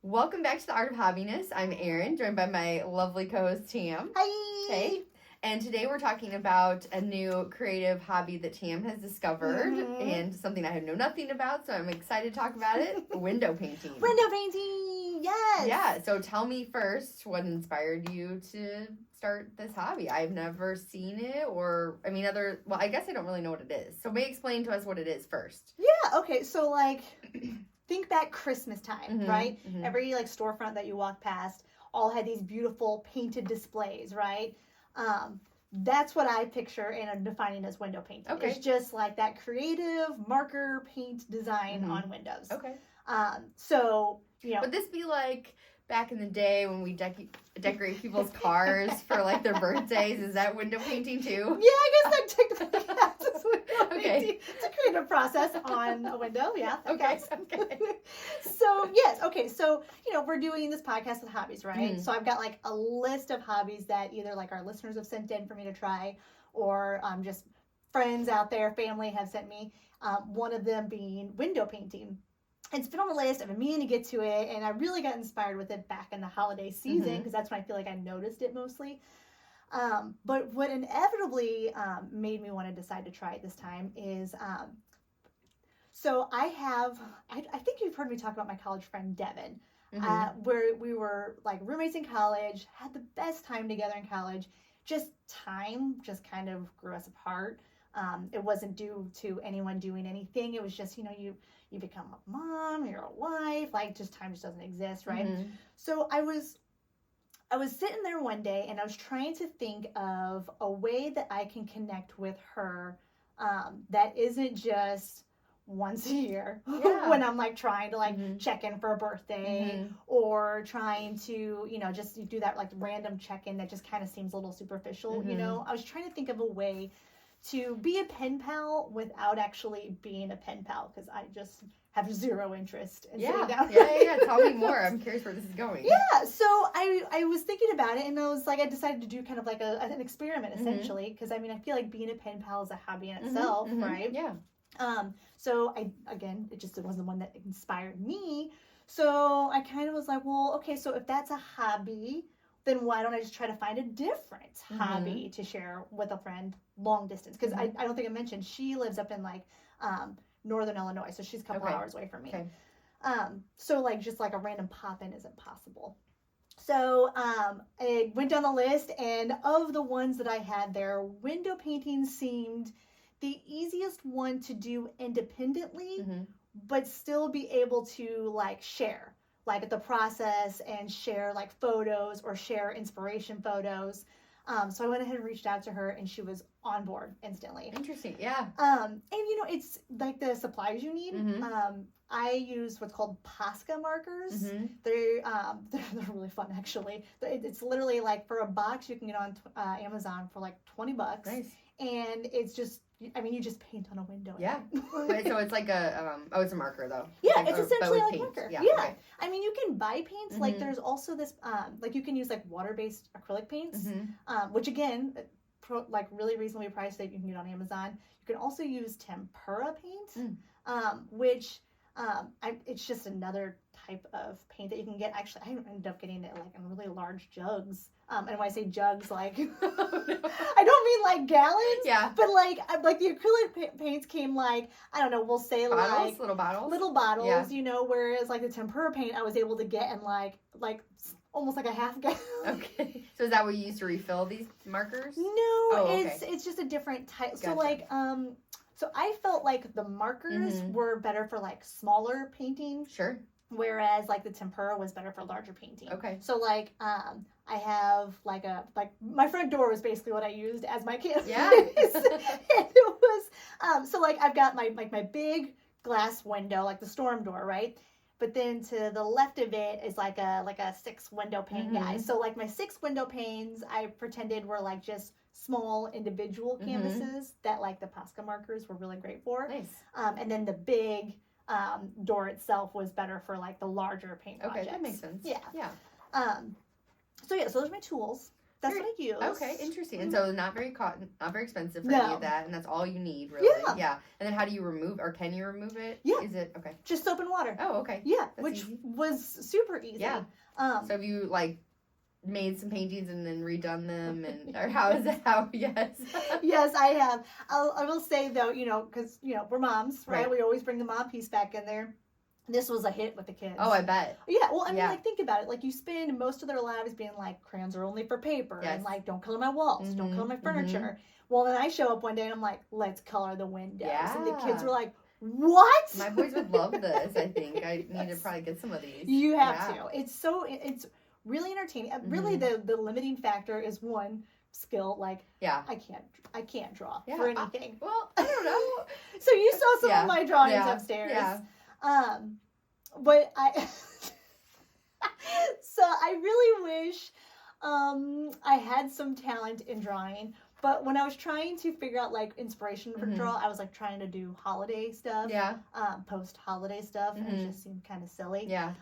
Welcome back to the Art of Hobbiness. I'm Erin, joined by my lovely co-host Tam. Hi! Hey. And today we're talking about a new creative hobby that Tam has discovered and something I know nothing about, so I'm excited to talk about it. Window painting. Window painting! Yes! Yeah, so tell me first what inspired you to start this hobby. I've never seen it I guess I don't really know what it is. So may explain to us what it is first. Yeah, okay, so think back Christmas time, right? Mm-hmm. Every storefront that you walk past all had these beautiful painted displays, right? That's what I picture and defining as window painting. Okay. It's just like that creative marker paint design on windows. Okay. Would this be like back in the day when we decorate people's cars for like their birthdays? Is that window painting too? Yeah, I guess that technically counts as window Okay. painting. It's a creative process on a window, yeah. Okay. So, yes, okay, so, we're doing this podcast with hobbies, right? Mhm. So I've got a list of hobbies that either our listeners have sent in for me to try or just friends out there, family have sent me. One of them being window painting. It's been on the list. I've been meaning to get to it, and I really got inspired with it back in the holiday season because that's when I feel like I noticed it mostly. But what inevitably made me want to decide to try it this time is, so I think you've heard me talk about my college friend Devin, where we were roommates in college, had the best time together in college. Time kind of grew us apart. It wasn't due to anyone doing anything. It was just, you become a mom, you're a wife, time just doesn't exist, right? Mm-hmm. So I was sitting there one day and I was trying to think of a way that I can connect with her that isn't just once a year when I'm trying to check in for a birthday or trying to, just do that random check-in that just kind of seems a little superficial, I was trying to think of a way to be a pen pal without actually being a pen pal because I just have zero interest in sitting down. Yeah. Tell me more. I'm curious where this is going. Yeah. So I was thinking about it and I decided to do kind of an experiment essentially because I feel like being a pen pal is a hobby in itself, right? Yeah. So it wasn't one that inspired me. So I kind of was like, well, okay, so if that's a hobby, then why don't I just try to find a different hobby to share with a friend long distance? Because I don't think I mentioned, she lives up in northern Illinois, so she's a couple hours away from me. Okay. So just a random pop-in isn't possible. So I went down the list, and of the ones that I had there, window painting seemed the easiest one to do independently, but still be able to share the process and share photos or share inspiration photos. So I went ahead and reached out to her and she was on board instantly. Interesting, yeah. And it's the supplies you need. I use what's called Posca markers. They're really fun actually. It's literally for a box you can get on Amazon for $20. Nice. And it's just, you just paint on a window. Yeah. So it's it's a marker though. Yeah, it's essentially like a marker. Yeah. Okay. You can buy paints. There's also this, you can use water-based acrylic paints, which again, really reasonably priced that you can get on Amazon. You can also use tempera paint, which it's just another type of paint that you can get. Actually, I ended up getting it in really large jugs. And when I say jugs, I don't mean gallons. Yeah. But the acrylic paints came I don't know, we'll say bottles, little bottles. Little bottles, whereas the tempera paint I was able to get in almost a half gallon. Okay. So is that what you use to refill these markers? No, it's just a different type. Gotcha. So I felt the markers were better for smaller painting. Sure. Whereas the tempera was better for larger painting. Okay. So I have my front door was basically what I used as my canvas. Yeah. And it was so I've got my big glass window, the storm door, right? But then to the left of it is like a 6 window pane guy. So my 6 window panes I pretended were just small individual canvases that the Posca markers were really great for. Nice. And then the big door itself was better for the larger paint projects. Okay, that makes sense. Yeah. Yeah. So those are my tools. That's what I use. Okay, interesting. And so not very expensive for No. any of that, and that's all you need, really. Yeah. And then how do you remove, or can you remove it? Yeah. Is it okay? Just soap and water. Oh, okay. Yeah, That's which easy. was super easy. Yeah. So have you like made some paintings and then redone them, and or how is it? How yes. Yes, I have. I will say though, because we're moms, right? Right. We always bring the mom piece back in there. This was a hit with the kids. Oh, I bet. Yeah, well, I mean, Yeah. like, think about it. Like, you spend most of their lives being like, crayons are only for paper, Yes. and like, don't color my walls, don't Mhm, color my furniture. Well, then I show up one day and I'm like, let's color the windows, and the kids Yeah. were like, what? My boys would love this. I think I need to Yes. probably get some of these. You have Yeah. to. It's really entertaining. Really, the limiting factor is one skill. Like, Yeah. I can't draw Yeah. for anything. Well, I don't know. So you saw some Yeah. of my drawings Yeah. upstairs. Yeah. But I so I really wish I had some talent in drawing. But when I was trying to figure out like inspiration for Mhm. draw, I was like trying to do holiday stuff, Yeah. post-holiday stuff, and Mhm. it just seemed kind of silly. Yeah.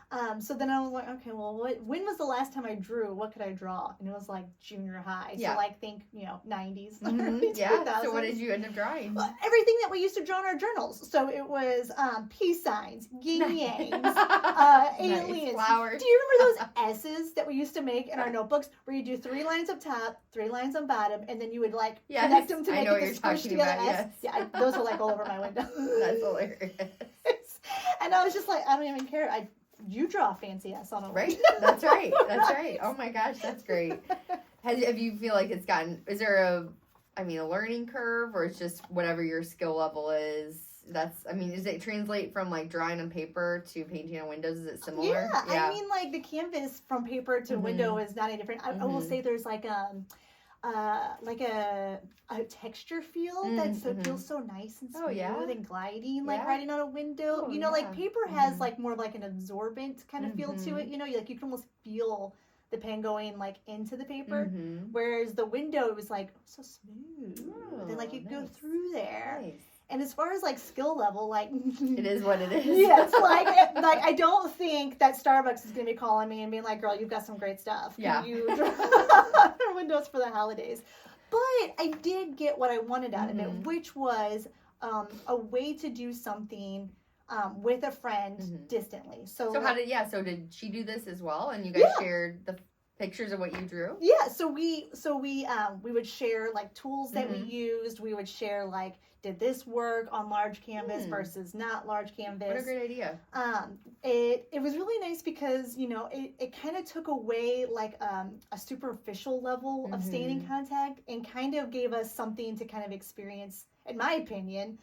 So then I was like, okay, well, when was the last time I drew? What could I draw? And it was like junior high. Yeah. So like think 90s, Mhm, early Yeah. 2000s. So what did you end up drawing? Well, everything that we used to draw in our journals. So it was peace signs, yin yangs, Nice. aliens. Flowers. Do you remember those S's that we used to make in our notebooks where you do 3 lines up top, 3 lines on bottom, and then you would like Yes, connect them to I make know it what the you're squished talking together about, S? yes. Yeah, those were like all over my window. That's hilarious. And I was just like, I don't even care. You draw a fancy S on a Right? That's right. That's right. Oh my gosh, that's great. Have you feel like it's gotten, is there a learning curve, or it's just whatever your skill level is? Does it translate from like drawing on paper to painting on windows? Is it similar? Yeah, I mean, like the canvas from paper to Mhm. window is not any different. I will Mhm. say there's like a texture feel that Mhm. feels so nice and smooth Oh, yeah? and gliding, like Yeah. writing on a window. Oh, Like yeah. paper has Mhm. like more of like an absorbent kind of feel to it. Like you can almost feel the pen going like into the paper. Mhm. Whereas the window, it was like so smooth. Oh, and like you go nice. through there. Nice. And as far as like skill level, like It is what it is. yes, like I don't think that Starbucks is gonna be calling me and being like, "Girl, you've got some great stuff. Can Yeah. you draw windows for the holidays?" But I did get what I wanted out of it, Mhm. which was a way to do something with a friend Mhm. distantly. So Did she do this as well? And you guys Yeah. shared the pictures of what you drew? yeah, so we would share like tools that we Mhm. used. We would share like, did this work on large canvas Hmm. versus not large canvas? What a great idea. It was really nice because it kind of took away like a superficial level of staying in Mhm. contact and kind of gave us something to kind of experience, in my opinion,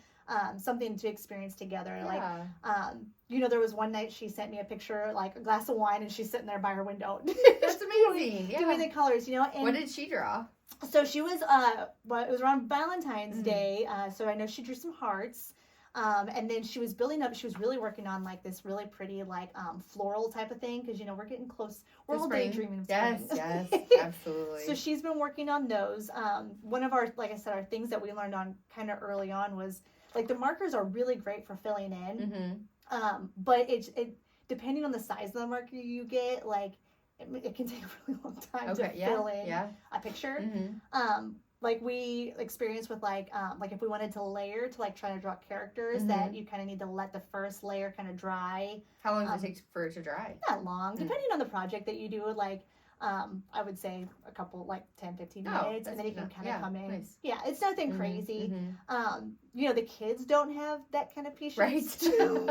something to experience together. Yeah. Like there was one night she sent me a picture, like a glass of wine, and she's sitting there by her window. That's amazing. Yeah. Doing the colors, and What did she draw? so she was it was around Valentine's Mhm. Day, so I know she drew some hearts. And then she was building up, she was really working on like this really pretty like floral type of thing, because we're getting close, we're The all spring. daydreaming of Yes, spring. yes, absolutely. So she's been working on those. One of our, like I said, our things that we learned on kind of early on was like the markers are really great for filling in. Mm-hmm. But it depending on the size of the marker you get, like it can take a really long time to fill in a picture. Mm-hmm. Like we experienced with like if we wanted to layer to like try to draw characters, that you kind of need to let the first layer kind of dry. How long does it take for it to dry? Not long, depending on the project that you do. Like I would say a couple, like 10-15 minutes, and then you can kind of come in. Nice. Yeah, it's nothing crazy. Mm-hmm. The kids don't have that kind of patience. Right. to- So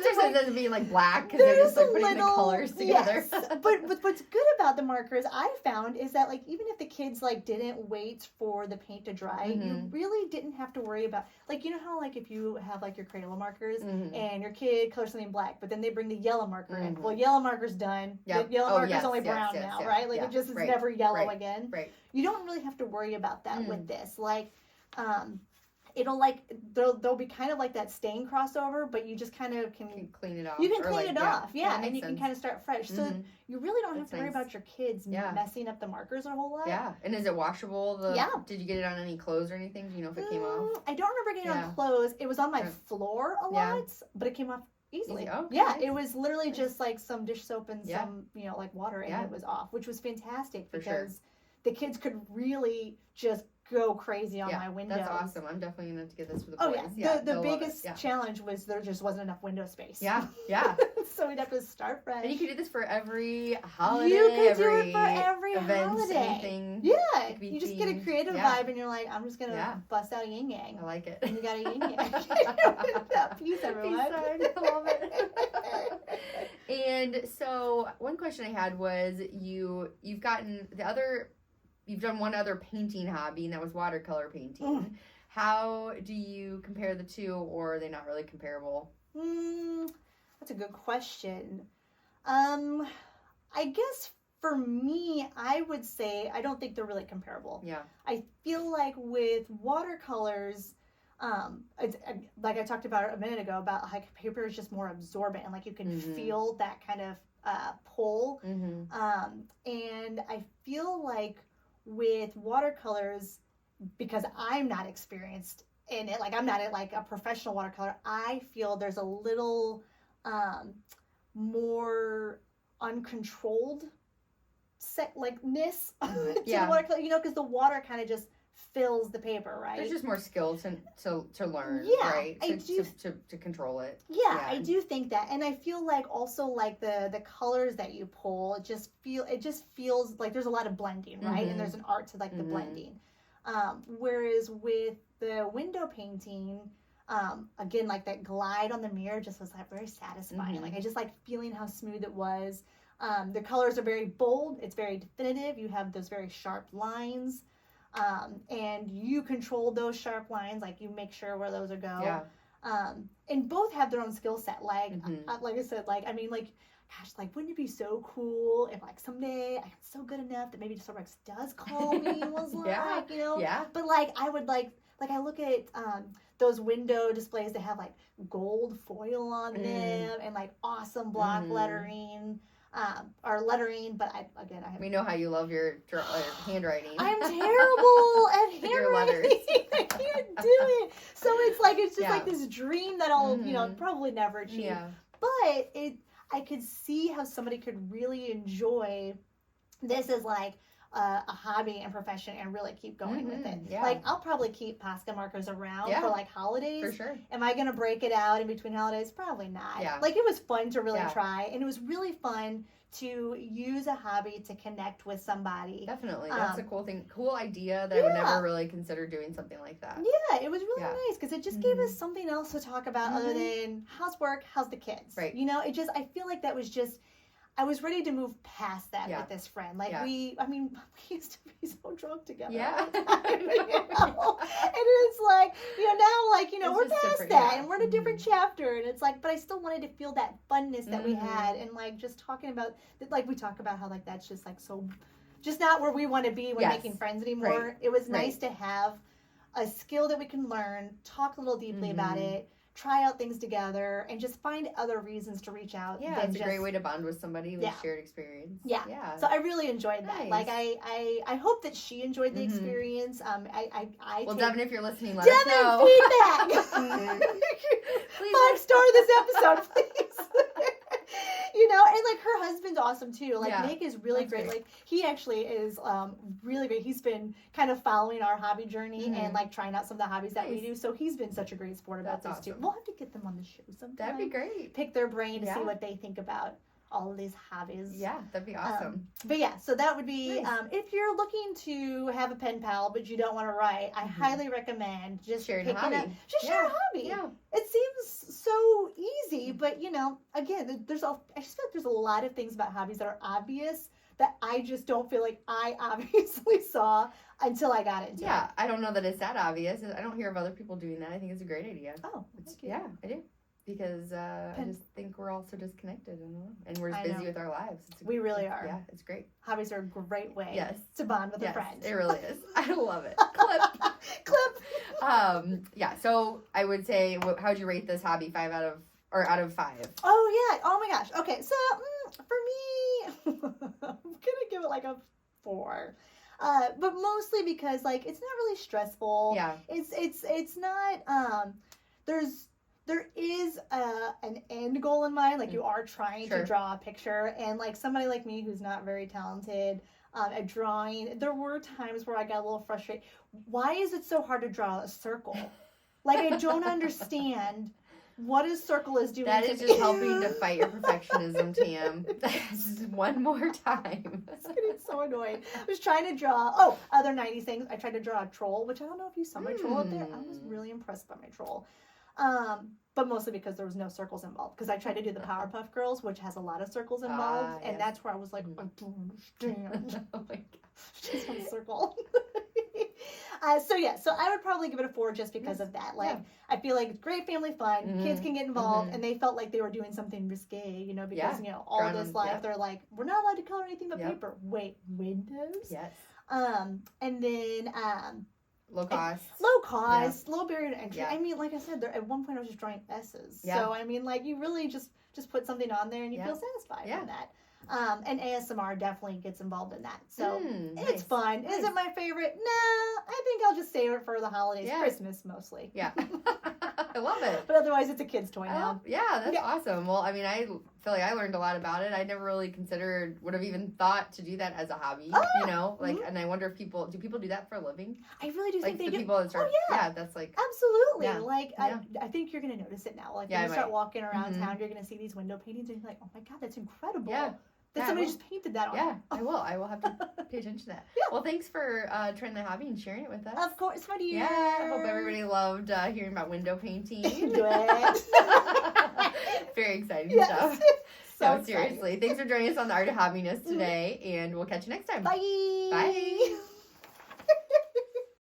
there's like, doesn't being like black because they're just like a putting the colors together. Yes. But what's good about the markers I found is that like even if the kids like didn't wait for the paint to dry, you Mhm. really didn't have to worry about, like, how like if you have like your Crayola markers Mhm. and your kid colors something black, but then they bring the yellow marker in. Mhm. Well, yellow marker's done. Yep. The yellow Oh, marker's yes, only yes, brown yes, now, yes, right? Like yeah, it just is right, never yellow right, again. Right. You don't really have to worry about that Mm. with this. Like it'll like there'll be kind of like that stain crossover, but you just kind of You can clean it off. you can or, clean like, it off, yeah, that and you makes can sense. kind of start fresh. So Mhm. you really don't have That's to worry nice. about your kids Yeah. messing up the markers a whole lot. Yeah. And is it washable? Yeah. Did you get it on any clothes or anything? Do you know if it came off? I don't remember getting Yeah. on clothes. It was on my Okay. floor a Yeah. lot, but it came off easily. Easy. Okay, Yeah, nice. it was literally Nice. just like some dish soap and Yeah. some, like water, and Yeah. it was off, which was fantastic For sure. because the kids could really just go crazy on my windows. That's awesome. I'm definitely gonna have to get this for the Oh boys. the biggest challenge was there just wasn't enough window space. Yeah. So we'd have to start fresh. And you could do this for every holiday. You could do it for every event, holiday. Anything. Yeah, you just get a creative vibe, and you're like, I'm just gonna bust out yin yang. I like it. And you got a yin yang. Peace, everyone. Peace sign. I love it. And so one question I had was you've done one other painting hobby, and that was watercolor painting. Mm. How do you compare the two, or are they not really comparable? That's a good question. I guess for me, I would say I don't think they're really comparable. Yeah. I feel like with watercolors, it's like I talked about a minute ago about like paper is just more absorbent and like you can feel that kind of pull. And I feel like with watercolors, because I'm not experienced in it, like I'm not like a professional watercolor, I feel there's a little more uncontrolled likeness to the watercolor, you know, because the water kind of just fills the paper, right? There's just more skill to learn, right? To control it. Yeah, I do think that, and I feel like also like the colors that you pull, it just feels like there's a lot of blending, right? And there's an art to like the blending. Whereas with the window painting, again, like that glide on the mirror just was like very satisfying. Like I just like feeling how smooth it was. The colors are very bold. It's very definitive. You have those very sharp lines. And you control those sharp lines, like you make sure where those are go. Yeah. And both have their own skill set. Like, like I said, like, I mean, like, gosh, like, wouldn't it be so cool if, like, someday I got so good enough that maybe Starbucks does call me and was like, you know? Yeah. But, like, I would, like I look at those window displays that have, like, gold foil on them and, like, awesome block lettering. Or lettering, but we know how you love your handwriting. I'm terrible at handwriting. Your letters. I can't do it. So it's just like this dream that I'll probably never achieve. Yeah. But I could see how somebody could really enjoy this as like a hobby and profession and really keep going with it. Yeah. Like I'll probably keep Posca markers around for like holidays. For sure. Am I gonna break it out in between holidays? Probably not. Yeah. Like it was fun to really try, and it was really fun to use a hobby to connect with somebody. Definitely. That's a cool idea that I would never really consider doing something like that. Yeah, it was really nice because it just gave us something else to talk about other than how's work, how's the kids. Right. You know, I feel like that was just, I was ready to move past that with this friend. Like we used to be so drunk together. Yeah. And it's like, now like, we're past that and we're in a different chapter. And it's like, but I still wanted to feel that funness that we had. And like, just talking about, like we talk about how like, that's just like, so just not where we want to be when making friends anymore. Right. It was nice to have a skill that we can learn, talk a little deeply about it, try out things together, and just find other reasons to reach out. Yeah, it's a great way to bond with somebody with shared experience. Yeah. So I really enjoyed that. Like I hope that she enjoyed the experience. Well, Devin, if you're listening, let us know. Feedback. 5-star this episode, please. And like her husband's awesome too. Like Nick is really great. Like he actually is really great. He's been kind of following our hobby journey and like trying out some of the hobbies that we do. So he's been such a great sport about this too. We'll have to get them on the show sometime. That'd be great. Pick their brain to see what they think about all of these hobbies. Yeah, that'd be awesome. But yeah, so that would be if you're looking to have a pen pal but you don't want to write, I highly recommend just sharing picking a hobby. Share a hobby. Yeah. It seems so easy, but again, I just feel like there's a lot of things about hobbies that are obvious that I just don't feel like I obviously saw until I got into it. Yeah, I don't know that it's that obvious. I don't hear of other people doing that. I think it's a great idea. Oh, thank you. Yeah, I do. Because I just think we're all so disconnected and we're just busy with our lives. We really are. Yeah, it's great. Hobbies are a great way to bond with a friend. It really is. I love it. Clip. Yeah, so I would say, how would you rate this hobby out of 5? Oh, yeah. Oh, my gosh. Okay, so for me, I'm going to give it like a 4. But mostly because, like, it's not really stressful. Yeah. It's not, there is an end goal in mind. Like you are trying to draw a picture, and like somebody like me who's not very talented, at drawing. There were times where I got a little frustrated. Why is it so hard to draw a circle? Like, I don't understand what a circle is doing. That to is me. just helping to fight your perfectionism, Tam. Just one more time. It's getting so annoying. I was trying to draw, other 90s things. I tried to draw a troll, which I don't know if you saw my troll up there. I was really impressed by my troll. But mostly because there was no circles involved. Because I tried to do the Powerpuff Girls, which has a lot of circles involved. And yes. that's where I was like, I don't understand. Oh my God. Just one circle. So I would probably give it a 4 just because of that. Like, I feel like it's great family fun. Kids can get involved, and they felt like they were doing something risque, because all Grown this on- life, they're like, we're not allowed to color anything but paper. Wait, windows? Yes. And then Low cost. low barrier to entry. Yeah. I mean, like I said, at one point I was just drawing S's. Yeah. So I mean, like, you really just put something on there and you feel satisfied from that. And ASMR definitely gets involved in that. So it's nice. fun. Nice. Is it my favorite? No, I think I'll just save it for the holidays, Christmas mostly. Yeah. I love it. But otherwise, it's a kid's toy now. Yeah, that's awesome. Well, I mean, I feel like I learned a lot about it. I never really would have even thought to do that as a hobby, and I wonder if do people do that for a living? I really do Like think they the do. people that start, that's like, Absolutely. Yeah. Like, Yeah. I think you're going to notice it now. Like, Yeah, when you I start might. walking around Mhm. town, you're going to see these window paintings and you're like, oh my God, that's incredible. Yeah. That Yeah, I somebody will. just painted that on. yeah, I will have to pay attention to that. Yeah. Well, thanks for trying the hobby and sharing it with us. Of course, my dear. Yeah, I hope everybody loved hearing about window painting. Do it. Very exciting Yes. stuff. So No, exciting. seriously. Thanks for joining us on The Art of Hobbiness today, and we'll catch you next time. Bye. Bye.